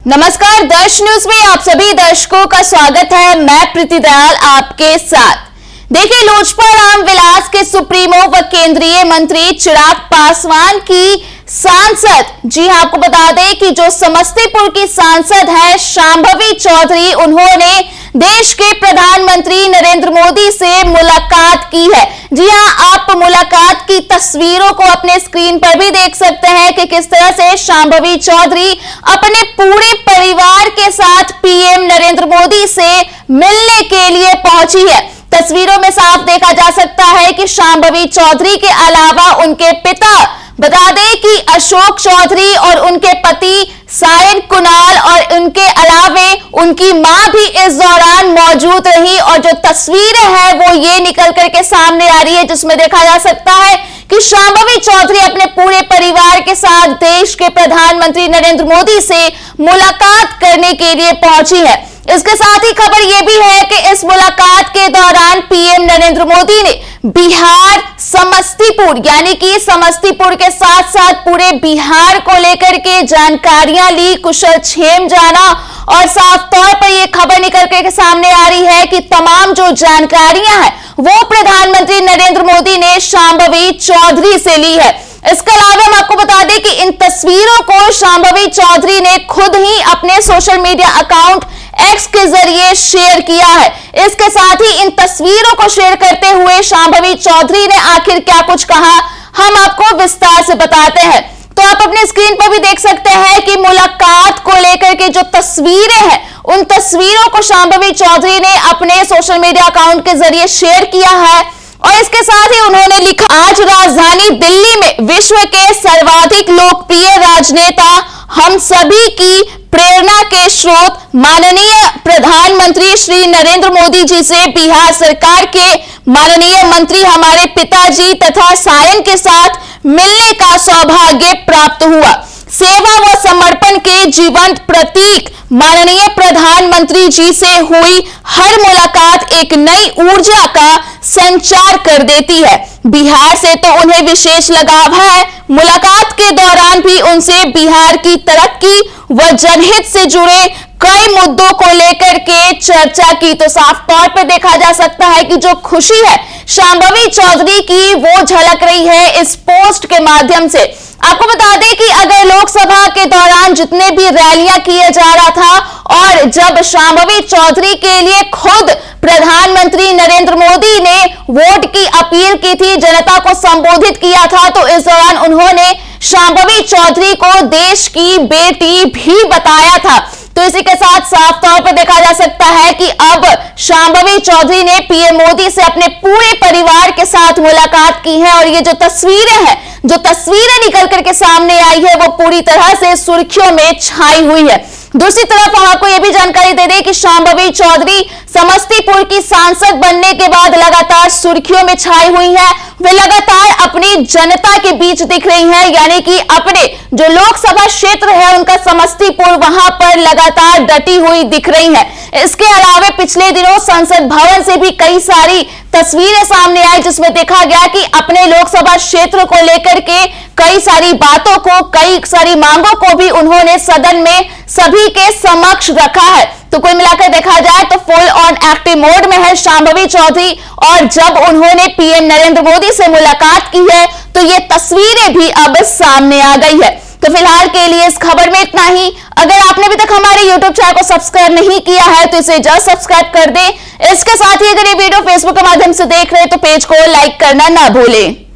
नमस्कार, दर्श न्यूज में आप सभी दर्शकों का स्वागत है। मैं प्रीति दयाल आपके साथ। देखिए, लोजपा रामविलास के सुप्रीमो व केंद्रीय मंत्री चिराग पासवान की सांसद, जी हां, आपको बता दें कि जो समस्तीपुर की सांसद है शांभवी चौधरी, उन्होंने देश के प्रधानमंत्री नरेंद्र मोदी से मुलाकात की है। जी हां, आप मुलाकात की तस्वीरों को अपने स्क्रीन पर भी देख सकते हैं कि किस तरह से शांभवी चौधरी अपने पूरे परिवार के साथ पीएम नरेंद्र मोदी से मिलने के लिए पहुंची है। तस्वीरों में साफ देखा जा सकता है कि शांभवी चौधरी के अलावा उनके पिता, बता दें कि अशोक चौधरी, और उनके पति सायन कुणाल, और उनके अलावे उनकी मां भी इस दौरान मौजूद रही। और जो तस्वीरें हैं वो ये निकल करके सामने आ रही है, जिसमें देखा जा सकता है कि शांभवी चौधरी अपने पूरे परिवार के साथ देश के प्रधानमंत्री नरेंद्र मोदी से मुलाकात करने के लिए पहुंची है। इसके साथ ही खबर यह भी है कि इस मुलाकात के दौरान पीएम नरेंद्र मोदी ने बिहार, समस्तीपुर, यानी कि समस्तीपुर के साथ साथ पूरे बिहार को लेकर के जानकारियां ली, कुशल क्षेम जाना, और साफ तौर पर यह खबर निकल के सामने आ रही है कि तमाम जो जानकारियां हैं वो प्रधानमंत्री नरेंद्र मोदी ने शांभवी चौधरी से ली है। इसके अलावा हम आपको बता दें कि इन तस्वीरों को शांभवी चौधरी ने खुद ही अपने सोशल मीडिया अकाउंट एक्स के जरिए शेयर किया है। इसके साथ ही इन तस्वीरों को शेयर करते हुए शांभवी चौधरी ने आखिर क्या कुछ कहा, हम आपको विस्तार से बताते हैं। तो आप अपने स्क्रीन पर भी देख सकते हैं कि मुलाकात को लेकर के जो तस्वीरें हैं, उन तस्वीरों को शांभवी चौधरी ने अपने सोशल मीडिया अकाउंट के जरिए शेयर किया है। और इसके साथ ही उन्होंने लिखा, आज राजधानी दिल्ली में विश्व के सर्वाधिक लोकप्रिय राजनेता, हम सभी की प्रेरणा के स्रोत माननीय प्रधानमंत्री श्री नरेंद्र मोदी जी से बिहार सरकार के माननीय मंत्री हमारे पिताजी तथा सायन के साथ मिलने का सौभाग्य प्राप्त हुआ। सेवा व समर्पण के जीवंत प्रतीक माननीय प्रधानमंत्री जी से हुई हर मुलाकात एक नई ऊर्जा का संचार कर देती है। बिहार से तो उन्हें विशेष लगाव है। मुलाकात के दौरान भी उनसे बिहार की तरक्की व जनहित से जुड़े कई मुद्दों को लेकर के चर्चा की। तो साफ तौर पर देखा जा सकता है कि जो खुशी है शांभवी चौधरी की, वो झलक रही है इस पोस्ट के माध्यम से। आपको बता दें कि अगर लोकसभा के दौरान जितने भी रैलियां किया जा रहा था, और जब शांभवी चौधरी के लिए खुद प्रधानमंत्री नरेंद्र मोदी ने वोट की अपील की थी, जनता को संबोधित किया था, तो इस दौरान उन्होंने शांभवी चौधरी को देश की बेटी भी बताया था। तो इसी के साथ साफ तौर पर देखा जा सकता है कि अब शांभवी चौधरी ने पीएम मोदी से अपने पूरे परिवार के साथ मुलाकात की है। और ये जो तस्वीरें निकल करके सामने आई है, वो पूरी तरह से सुर्खियों में छाई हुई है। दूसरी तरफ हम आपको यह भी जानकारी दे दें कि शांभवी चौधरी समस्तीपुर की सांसद बनने के बाद लगातार सुर्खियों में छाई हुई है। वे लगातार अपनी जनता के बीच दिख रही हैं, यानी कि अपने जो लोकसभा क्षेत्र है उनका समस्तीपुर, वहां पर लगातार डटी हुई दिख रही है। इसके अलावा पिछले दिनों संसद भवन से भी कई सारी तस्वीरें सामने आई, जिसमें देखा गया कि अपने लोकसभा क्षेत्र को लेकर के कई सारी बातों को, कई सारी मांगों को भी उन्होंने सदन में सभी के समक्ष रखा है। तो कुल मिलाकर देखा जाए तो फुल ऑन एक्टिव मोड में है शांभवी चौधरी। और जब उन्होंने पीएम नरेंद्र मोदी से मुलाकात की है, तो ये तस्वीरें भी अब सामने आ गई है। तो फिलहाल के लिए इस खबर में इतना ही। अगर आपने अभी तक हमारे YouTube चैनल को सब्सक्राइब नहीं किया है तो इसे जल्द सब्सक्राइब कर दें। इसके साथ ही अगर ये वीडियो फेसबुक के माध्यम से देख रहे हैं तो पेज को लाइक करना ना भूलें।